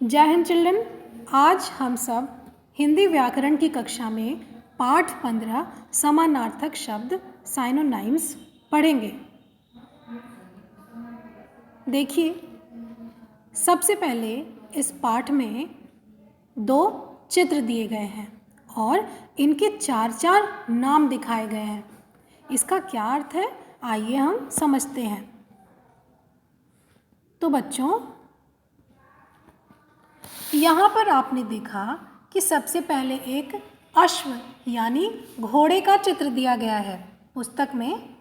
जय हिंद चिल्ड्रन। आज हम सब हिंदी व्याकरण की कक्षा में पाठ 15 समानार्थक शब्द साइनोनाइम्स पढ़ेंगे। देखिए, सबसे पहले इस पाठ में 2 चित्र दिए गए हैं और इनके 4 नाम दिखाए गए हैं। इसका क्या अर्थ है, आइए हम समझते हैं। तो बच्चों, यहाँ पर आपने देखा कि सबसे पहले एक अश्व यानी घोड़े का चित्र दिया गया है पुस्तक में।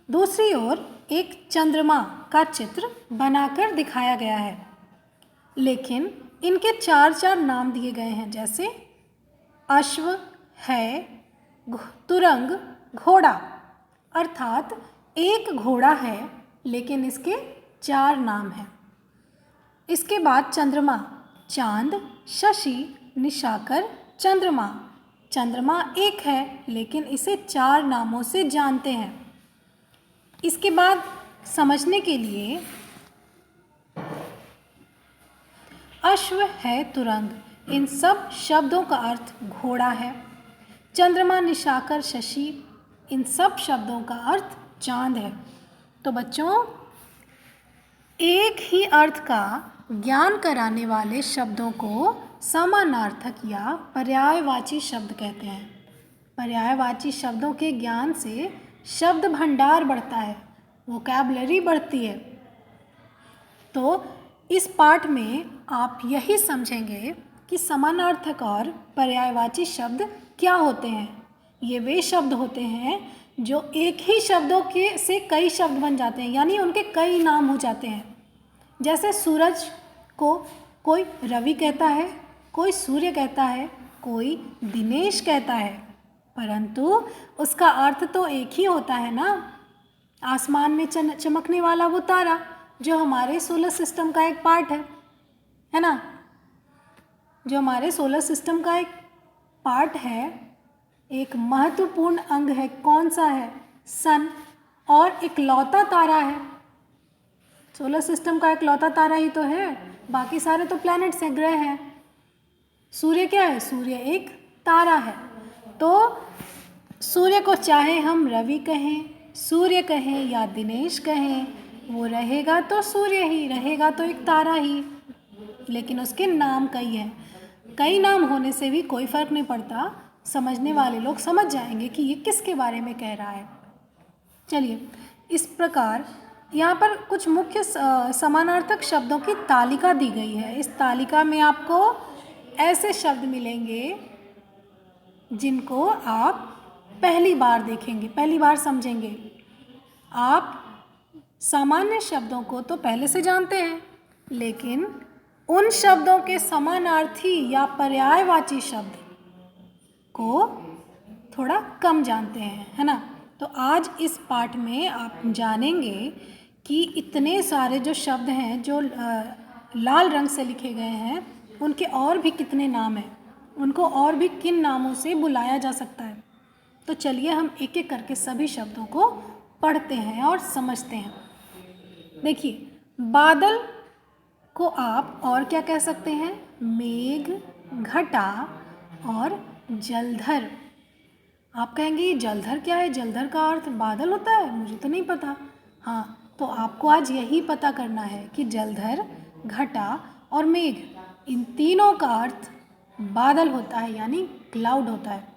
दूसरी ओर एक चंद्रमा का चित्र बनाकर दिखाया गया है, लेकिन इनके 4 नाम दिए गए हैं, जैसे अश्व है, तुरंग, घोड़ा। अर्थात एक घोड़ा है लेकिन इसके 4 नाम हैं। इसके बाद चंद्रमा, चांद, शशि, निशाकर, चंद्रमा। चंद्रमा एक है लेकिन इसे 4 नामों से जानते हैं। इसके बाद समझने के लिए अश्व है, तुरंग, इन सब शब्दों का अर्थ घोड़ा है। चंद्रमा, निशाकर, शशि, इन सब शब्दों का अर्थ चांद है। तो बच्चों, एक ही अर्थ का ज्ञान कराने वाले शब्दों को समानार्थक या पर्यायवाची शब्द कहते हैं। पर्यायवाची शब्दों के ज्ञान से शब्द भंडार बढ़ता है, वोकैबुलरी बढ़ती है। तो इस पाठ में आप यही समझेंगे कि समानार्थक और पर्यायवाची शब्द क्या होते हैं। ये वे शब्द होते हैं जो एक ही शब्दों के से कई शब्द बन जाते हैं, यानी उनके कई नाम हो जाते हैं। जैसे सूरज को कोई रवि कहता है, कोई सूर्य कहता है, कोई दिनेश कहता है, परंतु उसका अर्थ तो एक ही होता है ना। आसमान में चमकने वाला वो तारा जो हमारे सोलर सिस्टम का एक पार्ट है ना, जो हमारे सोलर सिस्टम का एक पार्ट है, एक महत्वपूर्ण अंग है। कौन सा है? सन, और इकलौता तारा है। सोलर सिस्टम का इकलौता तारा ही तो है, बाकी सारे तो प्लैनेट्स हैं, ग्रह हैं। सूर्य क्या है? सूर्य एक तारा है। तो सूर्य को चाहे हम रवि कहें, सूर्य कहें या दिनेश कहें, वो रहेगा तो सूर्य ही रहेगा, तो एक तारा ही, लेकिन उसके नाम कई हैं। कई नाम होने से भी कोई फ़र्क नहीं पड़ता, समझने वाले लोग समझ जाएंगे कि ये किसके बारे में कह रहा है। चलिए, इस प्रकार यहाँ पर कुछ मुख्य समानार्थक शब्दों की तालिका दी गई है। इस तालिका में आपको ऐसे शब्द मिलेंगे जिनको आप पहली बार देखेंगे, पहली बार समझेंगे। आप सामान्य शब्दों को तो पहले से जानते हैं, लेकिन उन शब्दों के समानार्थी या पर्यायवाची शब्द को थोड़ा कम जानते हैं, है ना। तो आज इस पाठ में आप जानेंगे कि इतने सारे जो शब्द हैं जो लाल रंग से लिखे गए हैं, उनके और भी कितने नाम हैं, उनको और भी किन नामों से बुलाया जा सकता है। तो चलिए हम एक एक करके सभी शब्दों को पढ़ते हैं और समझते हैं। देखिए, बादल को आप और क्या कह सकते हैं? मेघ, घटा और जलधर। आप कहेंगे जलधर क्या है? जलधर का अर्थ बादल होता है? मुझे तो नहीं पता। हाँ, तो आपको आज यही पता करना है कि जलधर, घटा और मेघ, इन तीनों का अर्थ बादल होता है, यानी क्लाउड होता है।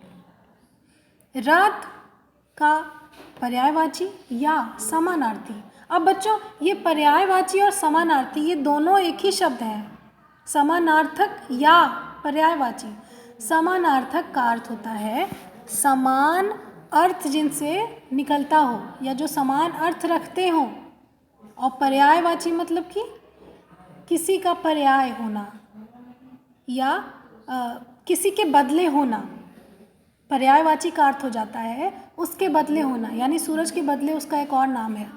रात का पर्यायवाची या समानार्थी। अब बच्चों, ये पर्यायवाची और समानार्थी ये दोनों एक ही शब्द हैं। समानार्थक या पर्यायवाची। समानार्थक का अर्थ होता है समान अर्थ जिनसे निकलता हो या जो समान अर्थ रखते हों, और पर्यायवाची मतलब कि किसी का पर्याय होना या किसी के बदले होना। पर्यायवाची का अर्थ हो जाता है उसके बदले होना, यानी सूरज के बदले उसका एक और नाम है,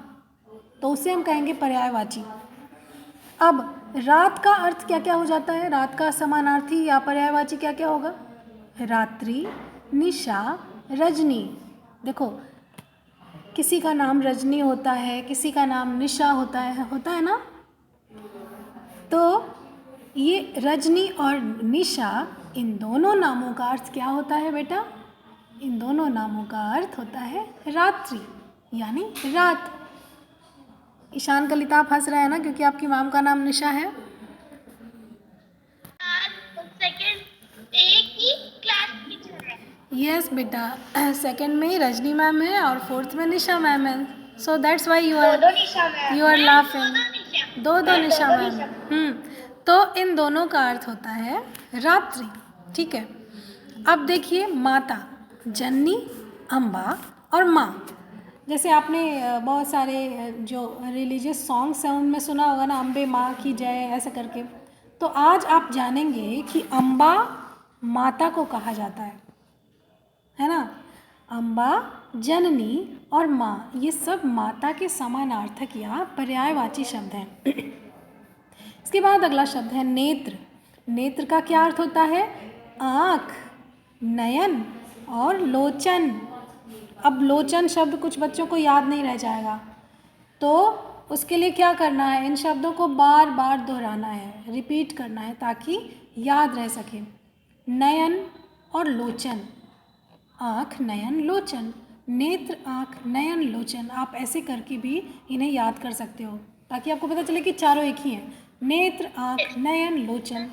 तो उसे हम कहेंगे पर्यायवाची। अब रात का अर्थ क्या क्या हो जाता है? रात का समानार्थी या पर्यायवाची क्या क्या होगा? रात्रि, निशा, रजनी। देखो, किसी का नाम रजनी होता है, किसी का नाम निशा होता है ना। तो ये रजनी और निशा, इन दोनों नामों का अर्थ क्या होता है बेटा? इन दोनों नामों का अर्थ होता है रात्रि, यानी रात। ईशान कलिता आप हंस रहे हैं ना, क्योंकि आपकी मैम का नाम निशा है। सेकंड एक ही क्लास टीचर है। यस बेटा, सेकंड में रजनी मैम है और फोर्थ में निशा मैम है। So that's why you are laughing. दो निशा मैम। तो इन दोनों का अर्थ होता है रात्रि। ठीक है, अब देखिए माता, जननी, अम्बा और माँ। जैसे आपने बहुत सारे जो रिलीजियस सॉन्ग्स हैं उनमें सुना होगा ना, अम्बे माँ की जय, ऐसे करके। तो आज आप जानेंगे कि अम्बा माता को कहा जाता है ना। अम्बा, जननी और माँ, ये सब माता के समानार्थक या पर्यायवाची शब्द हैं। इसके बाद अगला शब्द है नेत्र। नेत्र का क्या अर्थ होता है? आँख, नयन और लोचन। अब लोचन शब्द कुछ बच्चों को याद नहीं रह जाएगा, तो उसके लिए क्या करना है? इन शब्दों को बार बार दोहराना है, रिपीट करना है, ताकि याद रह सके। नयन और लोचन, आँख, नयन, लोचन। नेत्र, आँख, नयन, लोचन। आप ऐसे करके भी इन्हें याद कर सकते हो, ताकि आपको पता चले कि चारों एक ही हैं। नेत्र, आँख, नयन, लोचन।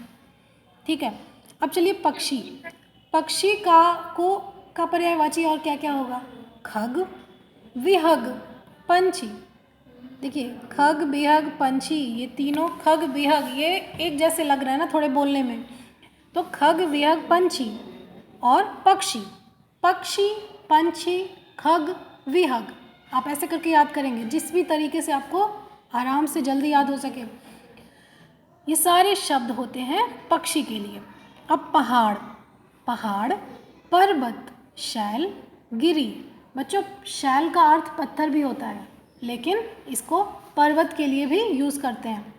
ठीक है, अब चलिए पक्षी। पक्षी का पर्यायवाची और क्या क्या होगा? खग, विहग, पंछी। देखिए, खग, विहग, पंछी, ये तीनों, खग, विहग, ये एक जैसे लग रहा है ना थोड़े बोलने में। तो खग, विहग, पंछी और पक्षी। पक्षी, पंछी, खग, विहग। आप ऐसे करके याद करेंगे, जिस भी तरीके से आपको आराम से जल्दी याद हो सके। ये सारे शब्द होते हैं पक्षी के लिए। अब पहाड़। पहाड़, पर्वत, शैल, गिरी। बच्चों, शैल का अर्थ पत्थर भी होता है, लेकिन इसको पर्वत के लिए भी यूज़ करते हैं।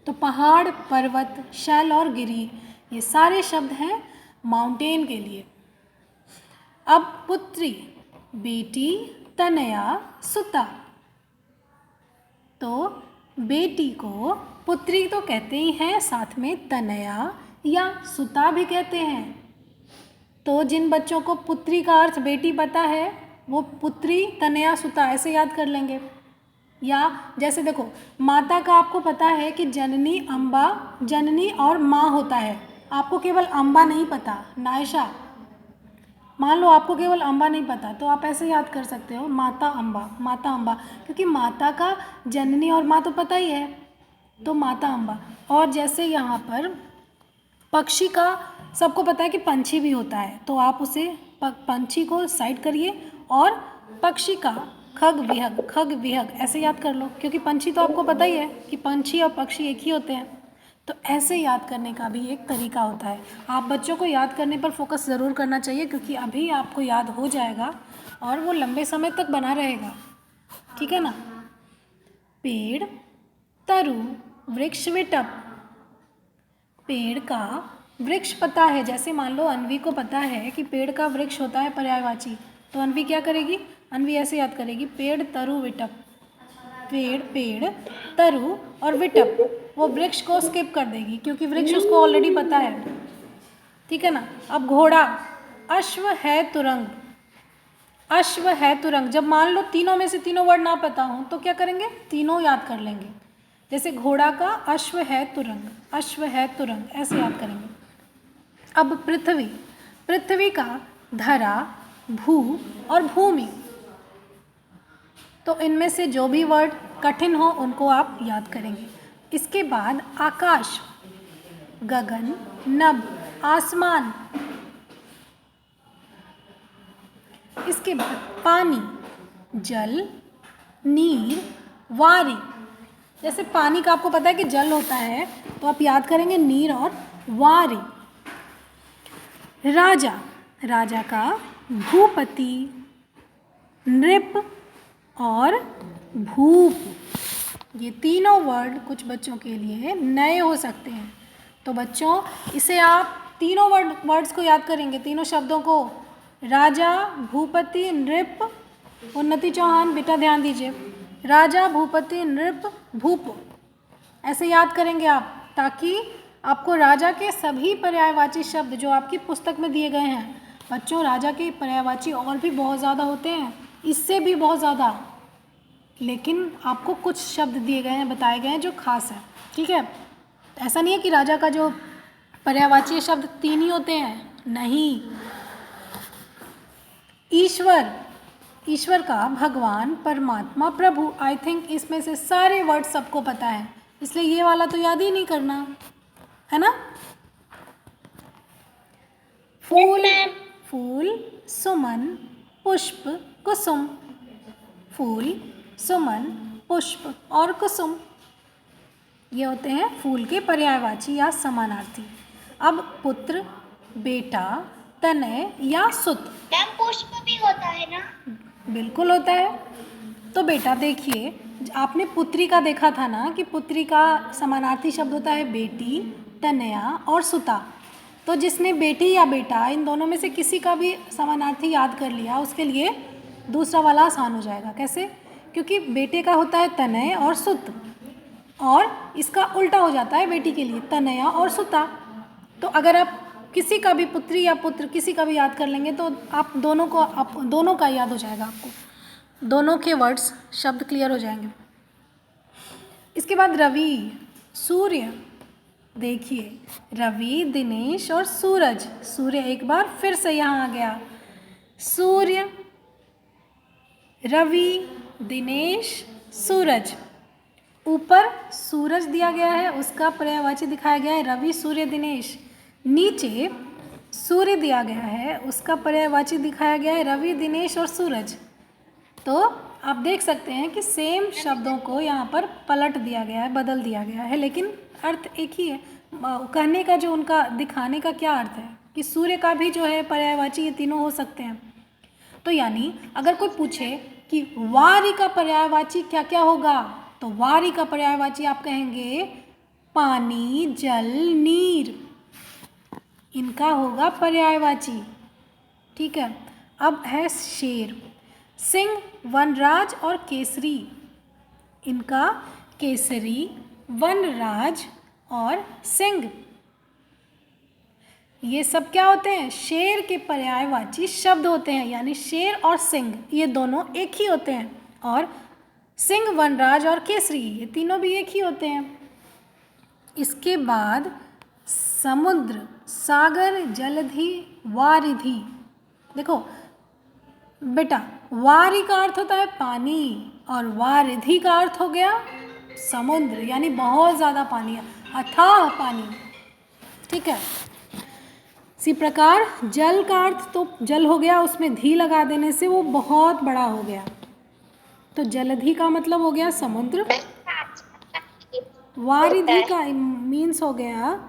तो पहाड़, पर्वत, शैल और गिरी, ये सारे शब्द हैं माउंटेन के लिए। अब पुत्री, बेटी, तनया, सुता। तो बेटी को पुत्री तो कहते ही हैं, साथ में तनया या सुता भी कहते हैं। तो जिन बच्चों को पुत्री का अर्थ बेटी पता है, वो पुत्री, तनया, सुता ऐसे याद कर लेंगे। या जैसे देखो, माता का आपको पता है कि जननी, अम्बा, जननी और माँ होता है। आपको केवल अम्बा नहीं पता, नायशा, मान लो आपको केवल अम्बा नहीं पता, तो आप ऐसे याद कर सकते हो, माता अम्बा, माता अम्बा, क्योंकि माता का जननी और माँ तो पता ही है, तो माता अम्बा। और जैसे यहाँ पर पक्षी का सबको पता है कि पंछी भी होता है, तो आप उसे पंछी को साइड करिए और पक्षी का खग, विहग, खग, विहग ऐसे याद कर लो, क्योंकि पंछी तो आपको पता ही है कि पंछी और पक्षी एक ही होते हैं। तो ऐसे याद करने का भी एक तरीका होता है। आप बच्चों को याद करने पर फोकस ज़रूर करना चाहिए, क्योंकि अभी आपको याद हो जाएगा और वो लंबे समय तक बना रहेगा। ठीक है ना। पेड़, तरु, वृक्ष, विटप। पेड़ का वृक्ष पता है, जैसे मान लो अन्वी को पता है कि पेड़ का वृक्ष होता है पर्यायवाची, तो अन्वी क्या करेगी? अन्वी ऐसे याद करेगी, पेड़, तरु, विटप। पेड़, पेड़, तरु और विटप। वो वृक्ष को स्किप कर देगी, क्योंकि वृक्ष उसको ऑलरेडी पता है। ठीक है ना। अब घोड़ा, अश्व है तुरंग। अश्व है तुरंग, जब मान लो तीनों में से तीनों वर्ड ना पता हो, तो क्या करेंगे? तीनों याद कर लेंगे। जैसे घोड़ा का अश्व है तुरंग, अश्व है तुरंग ऐसे याद करेंगे। अब पृथ्वी। पृथ्वी का धरा, भू और भूमि। तो इनमें से जो भी वर्ड कठिन हो उनको आप याद करेंगे। इसके बाद आकाश, गगन, नभ, आसमान। इसके बाद पानी, जल, नीर, वारी। जैसे पानी का आपको पता है कि जल होता है, तो आप याद करेंगे नीर और वारी। राजा, राजा का भूपति, नृप और भूप। ये तीनों वर्ड कुछ बच्चों के लिए नए हो सकते हैं, तो बच्चों इसे आप तीनों वर्ड्स को याद करेंगे, तीनों शब्दों को, राजा, भूपति, नृप। उन्नति चौहान बेटा ध्यान दीजिए, राजा, भूपति, नृप, भूप ऐसे याद करेंगे आप, ताकि आपको राजा के सभी पर्यायवाची शब्द जो आपकी पुस्तक में दिए गए हैं, बच्चों राजा के पर्यायवाची और भी बहुत ज़्यादा होते हैं, इससे भी बहुत ज़्यादा, लेकिन आपको कुछ शब्द दिए गए हैं, बताए गए हैं जो खास हैं, ठीक है। ऐसा नहीं है कि राजा का जो पर्यायवाची शब्द 3 ही होते हैं, नहीं। ईश्वर, ईश्वर का भगवान, परमात्मा, प्रभु, आई थिंक इसमें से सारे वर्ड सबको पता है, इसलिए ये वाला तो याद ही नहीं करना है ना। फूल, फूल, सुमन, पुष्प, कुसुम। फूल, सुमन, पुष्प और कुसुम, ये होते हैं फूल के पर्यायवाची या समानार्थी। अब पुत्र, बेटा, तनय या सुत। मैम पुष्प भी होता है ना? बिल्कुल होता है। तो बेटा देखिए, आपने पुत्री का देखा था ना कि पुत्री का समानार्थी शब्द होता है बेटी, तनया और सुता। तो जिसने बेटी या बेटा इन दोनों में से किसी का भी समानार्थी याद कर लिया, उसके लिए दूसरा वाला आसान हो जाएगा। कैसे? क्योंकि बेटे का होता है तनय और सुत, और इसका उल्टा हो जाता है बेटी के लिए, तनया और सुता। तो अगर आप किसी का भी पुत्री या पुत्र किसी का भी याद कर लेंगे तो आप दोनों का याद हो जाएगा, आपको दोनों के वर्ड्स शब्द क्लियर हो जाएंगे। इसके बाद रवि, सूर्य। देखिए रवि, दिनेश और सूरज। सूर्य एक बार फिर से यहाँ आ गया। सूर्य, रवि, दिनेश, सूरज। ऊपर सूरज दिया गया है, उसका पर्यायवाची दिखाया गया है रवि, सूर्य, दिनेश। नीचे सूर्य दिया गया है, उसका पर्यायवाची दिखाया गया है रवि, दिनेश और सूरज। तो आप देख सकते हैं कि सेम शब्दों को यहाँ पर पलट दिया गया है, बदल दिया गया है, लेकिन अर्थ एक ही है। कहने का जो उनका दिखाने का क्या अर्थ है कि सूर्य का भी जो है पर्यायवाची ये तीनों हो सकते हैं। तो यानी अगर कोई पूछे कि वारी का पर्यायवाची क्या क्या होगा, तो वारी का पर्यायवाची आप कहेंगे पानी, जल, नीर, इनका होगा पर्यायवाची, ठीक है। अब है शेर, सिंह, वनराज और केसरी। इनका केसरी, वनराज और सिंह, ये सब क्या होते हैं? शेर के पर्यायवाची शब्द होते हैं। यानी शेर और सिंह ये दोनों एक ही होते हैं, और सिंह, वनराज और केसरी ये तीनों भी एक ही होते हैं। इसके बाद समुद्र, सागर, जलधि, वारिधि। देखो बेटा, वारी का अर्थ होता है पानी और वारिधि का अर्थ हो गया समुद्र, यानी बहुत ज़्यादा पानी है, अथाह पानी, ठीक है। इसी प्रकार जल का अर्थ तो जल हो गया, उसमें धी लगा देने से वो बहुत बड़ा हो गया, तो जलधि का मतलब हो गया समुद्र। वारिधि का मीन्स हो गया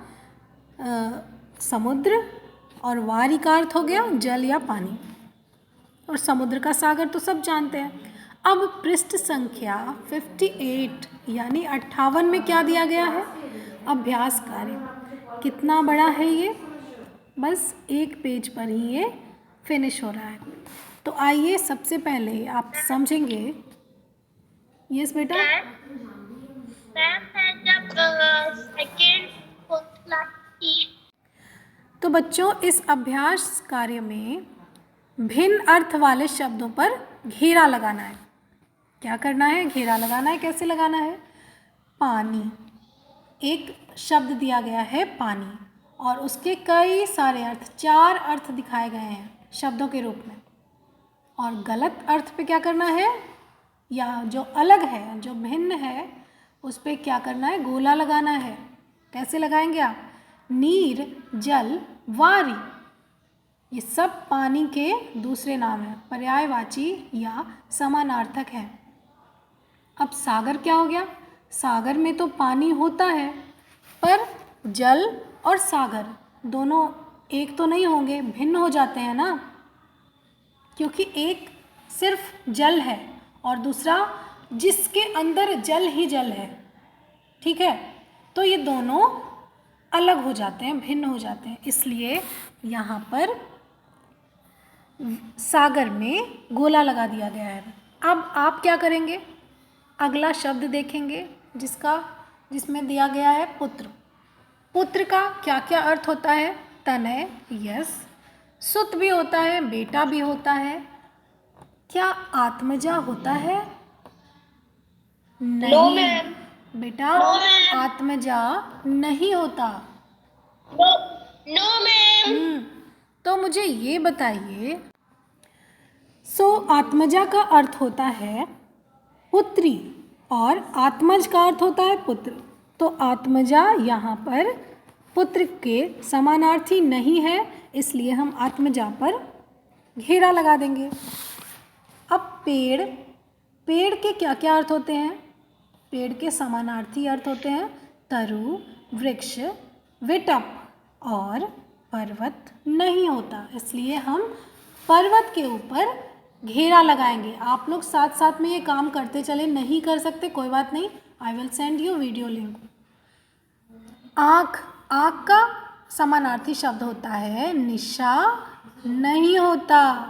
समुद्र, और वारी का अर्थ हो गया जल या पानी, और समुद्र का सागर तो सब जानते हैं। अब पृष्ठ संख्या 58 यानी 58 में क्या दिया गया है? अभ्यास कार्य। कितना बड़ा है ये? बस एक पेज पर ही ये फिनिश हो रहा है। तो आइए सबसे पहले आप समझेंगे। यस बेटा, मैम मैं जब सेकेंड फोर्थ क्लास की। तो बच्चों इस अभ्यास कार्य में भिन्न अर्थ वाले शब्दों पर घेरा लगाना है। क्या करना है? घेरा लगाना है। कैसे लगाना है? पानी, एक शब्द दिया गया है पानी, और उसके कई सारे अर्थ, 4 अर्थ दिखाए गए हैं शब्दों के रूप में, और गलत अर्थ पे क्या करना है, या जो अलग है, जो भिन्न है, उस पर क्या करना है? गोला लगाना है। कैसे लगाएंगे आप? नीर, जल, वारी, ये सब पानी के दूसरे नाम हैं, पर्यायवाची या समानार्थक हैं। अब सागर क्या हो गया? सागर में तो पानी होता है, पर जल और सागर दोनों एक तो नहीं होंगे, भिन्न हो जाते हैं ना, क्योंकि एक सिर्फ जल है और दूसरा जिसके अंदर जल ही जल है, ठीक है। तो ये दोनों अलग हो जाते हैं, भिन्न हो जाते हैं, इसलिए यहाँ पर सागर में गोला लगा दिया गया है। अब आप क्या करेंगे? अगला शब्द देखेंगे जिसमें दिया गया है पुत्र। पुत्र का क्या क्या अर्थ होता है? तनय, यस। सुत भी होता है, बेटा भी होता है। क्या आत्मजा होता है? नो नहीं मैम। बेटा, नो मैम। आत्मजा नहीं होता। No no ma'am. तो मुझे ये बताइए, आत्मजा का अर्थ होता है पुत्री और आत्मज का अर्थ होता है पुत्र। तो आत्मजा यहाँ पर पुत्र के समानार्थी नहीं है, इसलिए हम आत्मजा पर घेरा लगा देंगे। अब पेड़ के क्या क्या अर्थ होते हैं? पेड़ के समानार्थी अर्थ होते हैं तरु, वृक्ष, विटप और पर्वत नहीं होता, इसलिए हम पर्वत के ऊपर घेरा लगाएंगे। आप लोग साथ साथ में ये काम करते चले, नहीं कर सकते कोई बात नहीं, I will send you video link. आँख का समानार्थी शब्द होता है निशा, नहीं होता।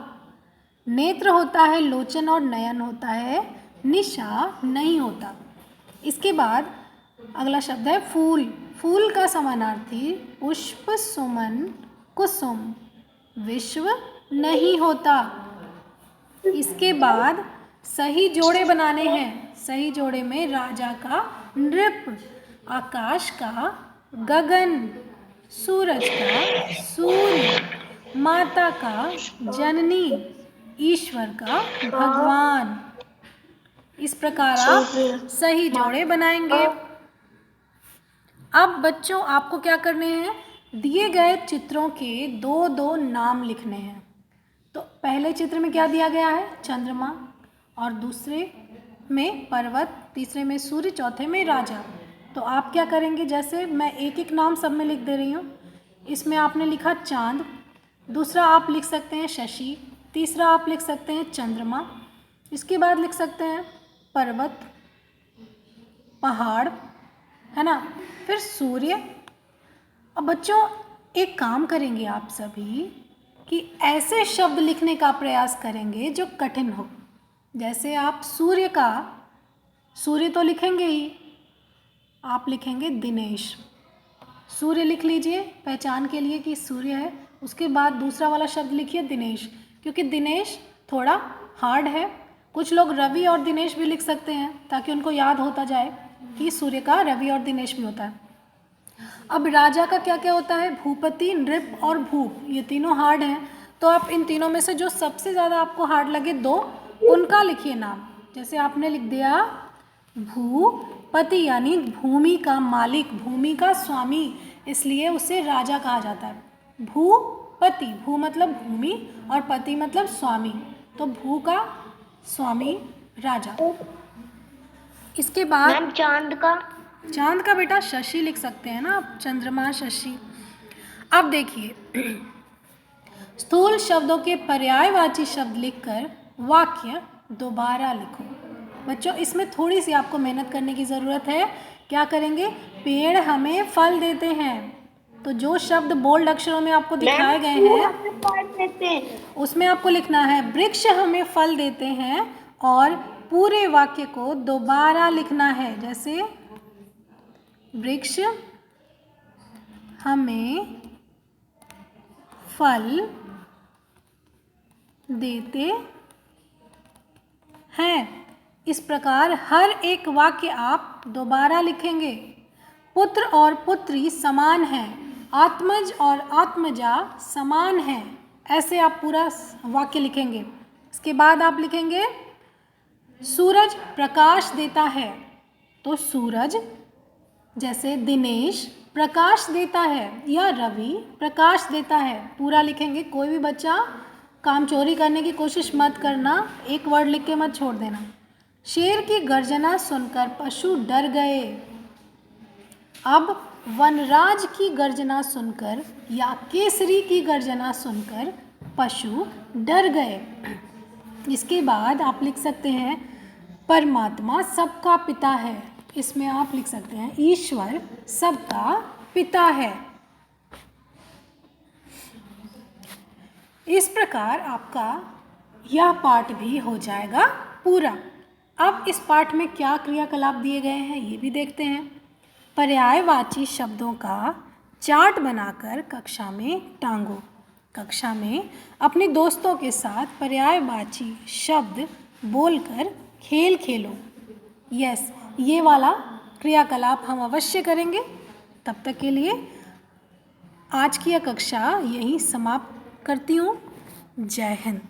नेत्र होता है लोचन और नयन होता है, निशा नहीं होता। इसके बाद अगला शब्द है फूल। फूल का समानार्थी पुष्प, सुमन, कुसुम, विश्व नहीं होता। इसके बाद सही जोड़े बनाने हैं। सही जोड़े में राजा का नृप, आकाश का गगन, सूरज का सूर्य, माता का जननी, ईश्वर का भगवान। इस प्रकार आप सही जोड़े बनाएंगे। अब बच्चों आपको क्या करने हैं? दिए गए चित्रों के दो दो नाम लिखने हैं। तो पहले चित्र में क्या दिया गया है? चंद्रमा, और दूसरे में पर्वत, तीसरे में सूर्य, चौथे में राजा। तो आप क्या करेंगे? जैसे मैं एक एक नाम सब में लिख दे रही हूँ। इसमें आपने लिखा चांद, दूसरा आप लिख सकते हैं शशि, तीसरा आप लिख सकते हैं चंद्रमा, इसके बाद लिख सकते हैं पर्वत, पहाड़, है ना, फिर सूर्य। अब बच्चों एक काम करेंगे आप सभी कि ऐसे शब्द लिखने का प्रयास करेंगे जो कठिन हो। जैसे आप सूर्य तो लिखेंगे ही, आप लिखेंगे दिनेश। सूर्य लिख लीजिए पहचान के लिए कि सूर्य है। उसके बाद दूसरा वाला शब्द लिखिए दिनेश, क्योंकि दिनेश थोड़ा हार्ड है। कुछ लोग रवि और दिनेश भी लिख सकते हैं ताकि उनको याद होता जाए कि सूर्य का रवि और दिनेश भी होता है। अब राजा का क्या क्या होता है? भूपति, नृप और भूप, ये तीनों हार्ड हैं। तो आप इन तीनों में से जो सबसे ज़्यादा आपको हार्ड लगे दो, उनका लिखिए नाम। जैसे आपने लिख दिया भूपति, यानी भूमि का मालिक, भूमि का स्वामी, इसलिए उसे राजा कहा जाता है। भूपति, भू मतलब भूमि और पति मतलब स्वामी, तो भू का स्वामी राजा। इसके बाद मैम चांद का बेटा शशि लिख सकते हैं ना आप, चंद्रमा, शशि। अब देखिए स्थूल शब्दों के पर्यायवाची शब्द लिखकर वाक्य दोबारा लिखो। बच्चों इसमें थोड़ी सी आपको मेहनत करने की ज़रूरत है। क्या करेंगे? पेड़ हमें फल देते हैं, तो जो शब्द बोल्ड अक्षरों में आपको दिखाए गए हैं उसमें आपको लिखना है वृक्ष हमें फल देते हैं, और पूरे वाक्य को दोबारा लिखना है। जैसे वृक्ष हमें फल देते हैं। इस प्रकार हर एक वाक्य आप दोबारा लिखेंगे। पुत्र और पुत्री समान हैं, आत्मज और आत्मजा समान हैं, ऐसे आप पूरा वाक्य लिखेंगे। इसके बाद आप लिखेंगे सूरज प्रकाश देता है, तो सूरज, जैसे दिनेश प्रकाश देता है या रवि प्रकाश देता है, पूरा लिखेंगे। कोई भी बच्चा काम चोरी करने की कोशिश मत करना, एक वर्ड लिख के मत छोड़ देना। शेर की गर्जना सुनकर पशु डर गए। अब वनराज की गर्जना सुनकर या केसरी की गर्जना सुनकर पशु डर गए। इसके बाद आप लिख सकते हैं परमात्मा सबका पिता है, इसमें आप लिख सकते हैं ईश्वर सबका पिता है। इस प्रकार आपका यह पाठ भी हो जाएगा पूरा। अब इस पाठ में क्या क्रियाकलाप दिए गए हैं ये भी देखते हैं। पर्यायवाची शब्दों का चार्ट बनाकर कक्षा में टांगो। कक्षा में अपने दोस्तों के साथ पर्यायवाची शब्द बोलकर खेल खेलो। यस, ये वाला क्रियाकलाप हम अवश्य करेंगे। तब तक के लिए आज की यह कक्षा यहीं समाप्त करती हूँ। जय हिंद।